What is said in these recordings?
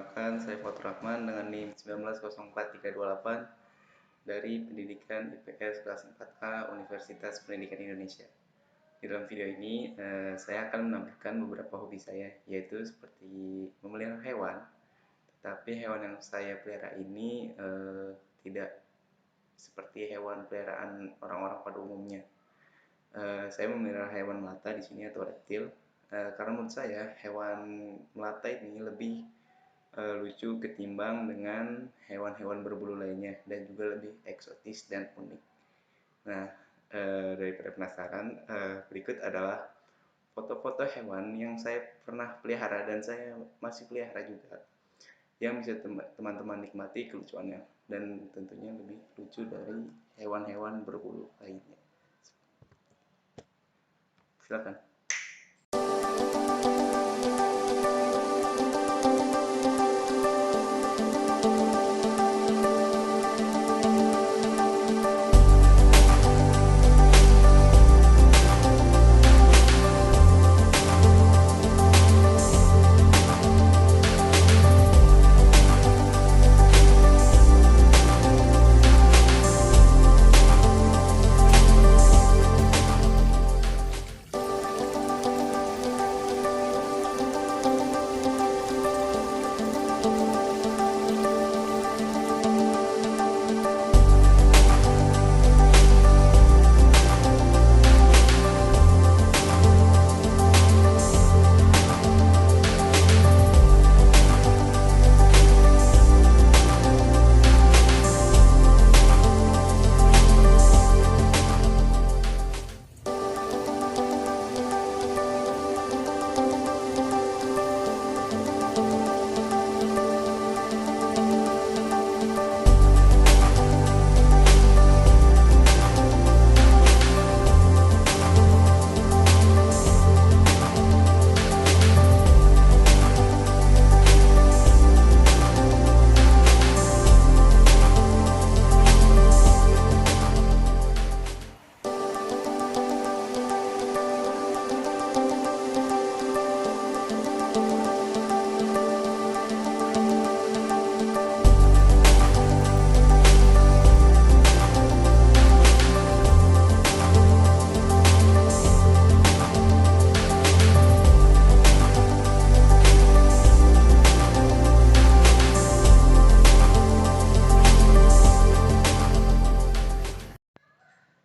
Perkenalkan, saya Fatur Rahman dengan NIM 190438 dari Pendidikan IPS kelas 4A Universitas Pendidikan Indonesia. Di dalam video ini, saya akan menampilkan beberapa hobi saya, yaitu seperti memelihara hewan. Tetapi hewan yang saya pelihara ini tidak seperti hewan peliharaan orang-orang pada umumnya. Saya memelihara hewan melata di sini atau reptil, karena menurut saya hewan melata ini lebih lucu ketimbang dengan hewan-hewan berbulu lainnya dan juga lebih eksotis dan unik. Nah, daripada penasaran, berikut adalah foto-foto hewan yang saya pernah pelihara dan saya masih pelihara juga, yang bisa teman-teman nikmati kelucuannya dan tentunya lebih lucu dari hewan-hewan berbulu lainnya. Silakan.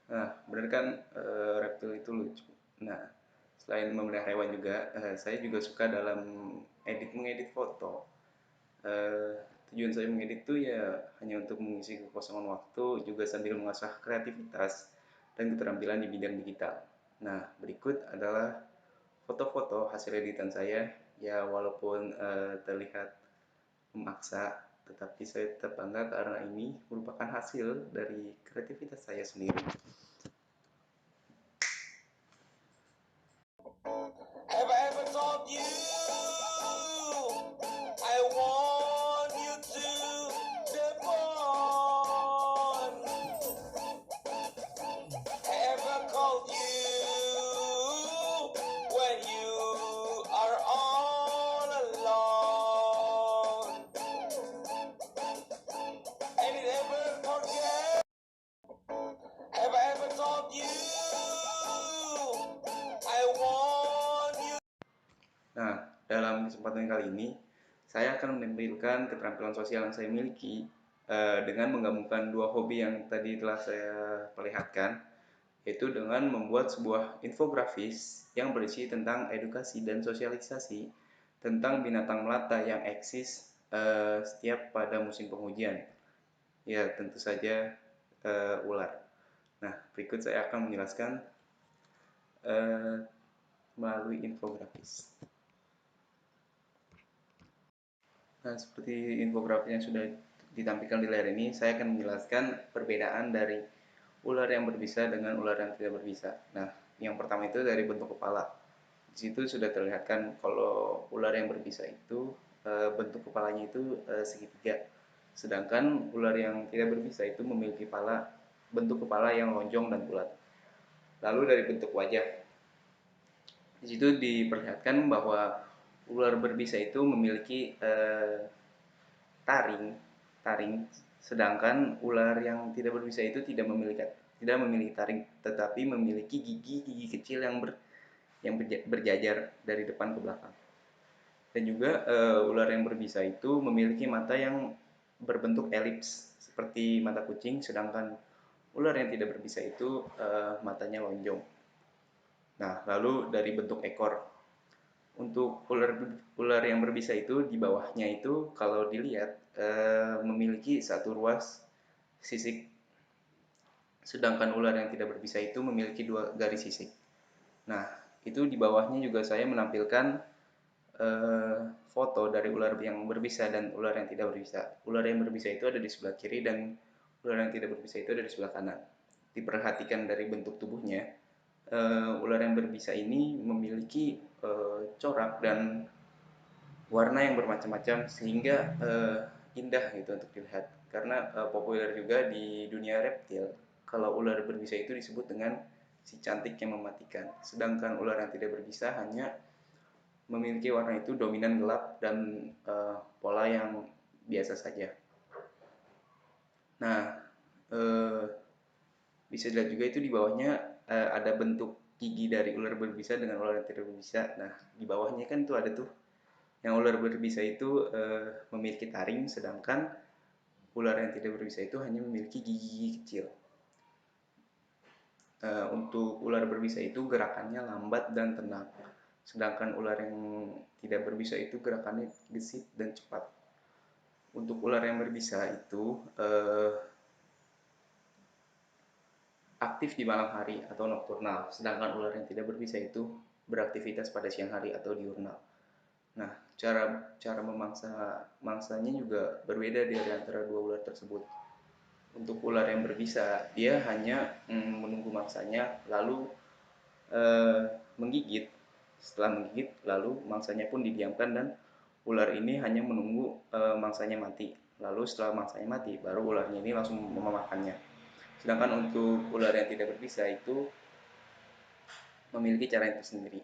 Nah, benar kan reptil itu lucu. Nah, selain memelihara hewan juga, saya juga suka dalam mengedit foto. Tujuan saya mengedit itu ya hanya untuk mengisi kekosongan waktu, juga sambil mengasah kreativitas dan keterampilan di bidang digital. Nah, berikut adalah foto-foto hasil editan saya. Ya, walaupun terlihat memaksa, tetapi saya tetap bangga karena ini merupakan hasil dari kreativitas saya sendiri. Have I ever told you I want you to step on? Ever called you when you are all alone? And it ever forget? Have I ever told you I want you? Nah, dalam kesempatan kali ini, saya akan menampilkan keterampilan sosial yang saya miliki dengan menggabungkan dua hobi yang tadi telah saya perlihatkan, yaitu dengan membuat sebuah infografis yang berisi tentang edukasi dan sosialisasi tentang binatang melata yang eksis setiap pada musim penghujan. Ya, tentu saja ular. Nah, berikut saya akan menjelaskan melalui infografis. Nah, seperti infografis yang sudah ditampilkan di layar ini, saya akan menjelaskan perbedaan dari ular yang berbisa dengan ular yang tidak berbisa. Nah, yang pertama itu dari bentuk kepala. Di situ sudah terlihatkan kalau ular yang berbisa itu bentuk kepalanya itu segitiga. Sedangkan ular yang tidak berbisa itu memiliki bentuk kepala yang lonjong dan bulat. Lalu dari bentuk wajah, di situ diperlihatkan bahwa ular berbisa itu memiliki taring, taring. Sedangkan ular yang tidak berbisa itu tidak memiliki taring, tetapi memiliki gigi kecil yang berjajar dari depan ke belakang. Dan juga ular yang berbisa itu memiliki mata yang berbentuk elips seperti mata kucing, sedangkan ular yang tidak berbisa itu matanya lonjong. Nah, lalu dari bentuk ekor, untuk ular yang berbisa itu di bawahnya itu kalau dilihat memiliki satu ruas sisik, sedangkan ular yang tidak berbisa itu memiliki dua garis sisik. Nah, itu di bawahnya juga saya menampilkan foto dari ular yang berbisa dan ular yang tidak berbisa. Ular yang berbisa itu ada di sebelah kiri dan ular yang tidak berbisa itu ada di sebelah kanan. Diperhatikan dari bentuk tubuhnya, ular yang berbisa ini memiliki corak dan warna yang bermacam-macam sehingga indah gitu untuk dilihat. Karena populer juga di dunia reptil, kalau ular berbisa itu disebut dengan si cantik yang mematikan. Sedangkan ular yang tidak berbisa hanya memiliki warna itu dominan gelap dan pola yang biasa saja. Nah, bisa dilihat juga itu di bawahnya ada bentuk gigi dari ular berbisa dengan ular yang tidak berbisa. Nah, di bawahnya kan tuh ada tuh yang ular berbisa itu memiliki taring, sedangkan ular yang tidak berbisa itu hanya memiliki gigi kecil. Untuk ular berbisa itu gerakannya lambat dan tenang, sedangkan ular yang tidak berbisa itu gerakannya gesit dan cepat. Untuk ular yang berbisa itu aktif di malam hari atau nokturnal, sedangkan ular yang tidak berbisa itu beraktivitas pada siang hari atau diurnal. Nah, cara mangsanya juga berbeda dari antara dua ular tersebut. Untuk ular yang berbisa, dia hanya menunggu mangsanya lalu menggigit. Setelah menggigit, lalu mangsanya pun didiamkan dan ular ini hanya menunggu mangsanya mati. Lalu setelah mangsanya mati, baru ularnya ini langsung memakannya. Sedangkan untuk ular yang tidak berbisa itu memiliki cara yang tersendiri.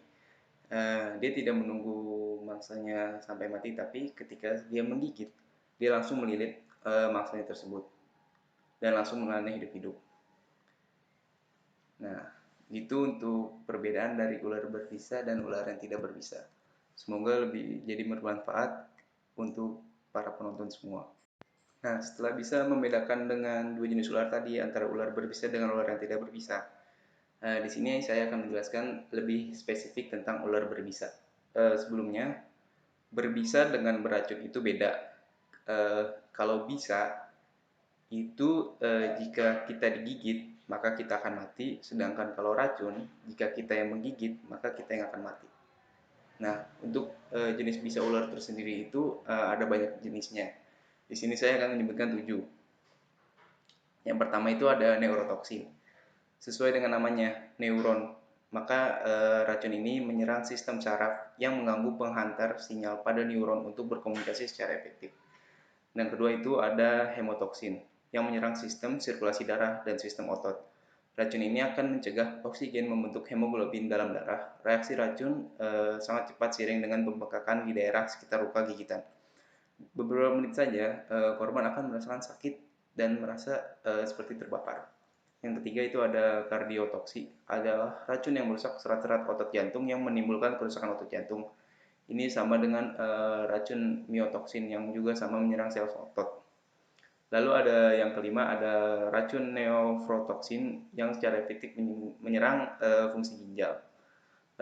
Dia tidak menunggu mangsanya sampai mati, tapi ketika dia menggigit, dia langsung melilit mangsanya tersebut dan langsung menelannya hidup-hidup. Nah, itu untuk perbedaan dari ular berbisa dan ular yang tidak berbisa. Semoga lebih jadi bermanfaat untuk para penonton semua. Nah, setelah bisa membedakan dengan dua jenis ular tadi antara ular berbisa dengan ular yang tidak berbisa, di sini saya akan menjelaskan lebih spesifik tentang ular berbisa. Sebelumnya, berbisa dengan beracun itu beda. Kalau bisa itu jika kita digigit maka kita akan mati, sedangkan kalau racun jika kita yang menggigit maka kita yang akan mati. Nah, untuk jenis bisa ular tersendiri itu ada banyak jenisnya. Di sini saya akan menyebutkan 7. Yang pertama itu ada neurotoksin. Sesuai dengan namanya, neuron, maka racun ini menyerang sistem saraf yang mengganggu penghantar sinyal pada neuron untuk berkomunikasi secara efektif. Dan kedua itu ada hemotoksin, yang menyerang sistem sirkulasi darah dan sistem otot. Racun ini akan mencegah oksigen membentuk hemoglobin dalam darah. Reaksi racun sangat cepat seiring dengan pembekakan di daerah sekitar luka gigitan. Beberapa menit saja, korban akan merasakan sakit dan merasa seperti terbakar. Yang ketiga itu ada kardiotoksi, adalah racun yang merusak serat-serat otot jantung yang menimbulkan kerusakan otot jantung. Ini sama dengan racun miotoksin yang juga sama menyerang sel otot. Lalu ada yang kelima, ada racun neofrotoksin yang secara efektif menyerang fungsi ginjal.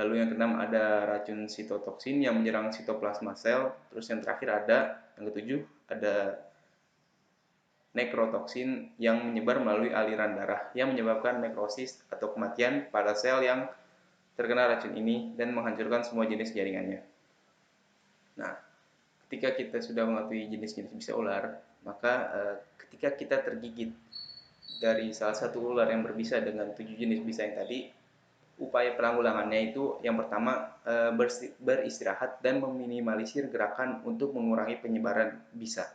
Lalu yang keenam ada racun sitotoksin yang menyerang sitoplasma sel. Terus yang terakhir ada yang ketujuh, ada nekrotoksin yang menyebar melalui aliran darah yang menyebabkan nekrosis atau kematian pada sel yang terkena racun ini dan menghancurkan semua jenis jaringannya. Nah, ketika kita sudah mengetahui jenis-jenis bisa ular, maka ketika kita tergigit dari salah satu ular yang berbisa dengan 7 jenis bisa yang tadi, upaya penanggulangannya itu yang pertama beristirahat dan meminimalisir gerakan untuk mengurangi penyebaran bisa.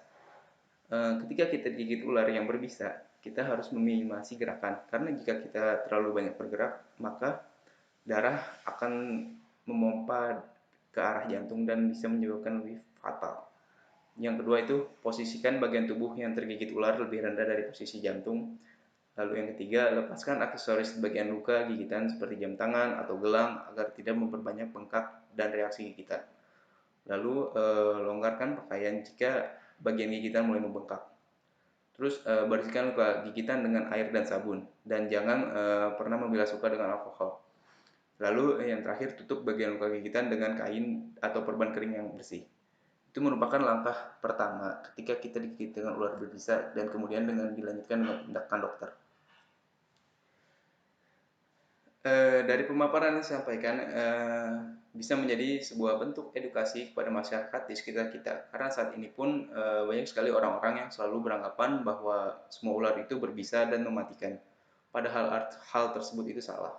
Ketika kita digigit ular yang berbisa, kita harus meminimalisir gerakan, karena jika kita terlalu banyak bergerak, maka darah akan memompa ke arah jantung dan bisa menyebabkan lebih fatal. Yang kedua itu posisikan bagian tubuh yang tergigit ular lebih rendah dari posisi jantung. Lalu yang ketiga, lepaskan aksesoris bagian luka gigitan seperti jam tangan atau gelang agar tidak memperbanyak bengkak dan reaksi gigitan. Lalu longgarkan pakaian jika bagian gigitan mulai membengkak. Terus bersihkan luka gigitan dengan air dan sabun dan jangan pernah membilas luka dengan alkohol. Lalu yang terakhir, tutup bagian luka gigitan dengan kain atau perban kering yang bersih. Itu merupakan langkah pertama ketika kita digigit dengan ular berbisa dan kemudian dilanjutkan dengan tindakan dokter. Dari pemaparan yang disampaikan bisa menjadi sebuah bentuk edukasi kepada masyarakat di sekitar kita. Karena saat ini pun banyak sekali orang-orang yang selalu beranggapan bahwa semua ular itu berbisa dan mematikan. Padahal hal tersebut itu salah.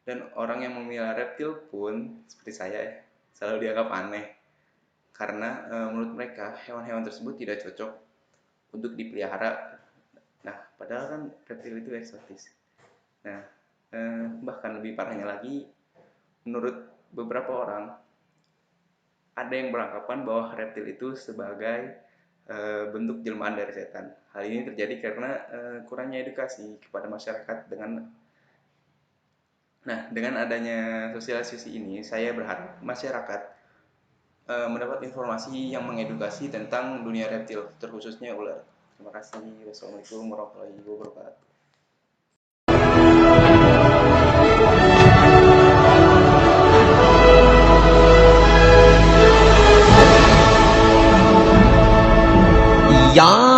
Dan orang yang memelihara reptil pun seperti saya selalu dianggap aneh. Karena menurut mereka hewan-hewan tersebut tidak cocok untuk dipelihara. Nah, padahal kan reptil itu eksotis. Nah, bahkan lebih parahnya lagi, menurut beberapa orang, ada yang beranggapan bahwa reptil itu sebagai bentuk jelmaan dari setan. Hal ini terjadi karena kurangnya edukasi kepada masyarakat dengan adanya sosialisasi ini, saya berharap masyarakat mendapat informasi yang mengedukasi tentang dunia reptil, terkhususnya ular. Terima kasih. Wassalamualaikum warahmatullahi wabarakatuh.呀。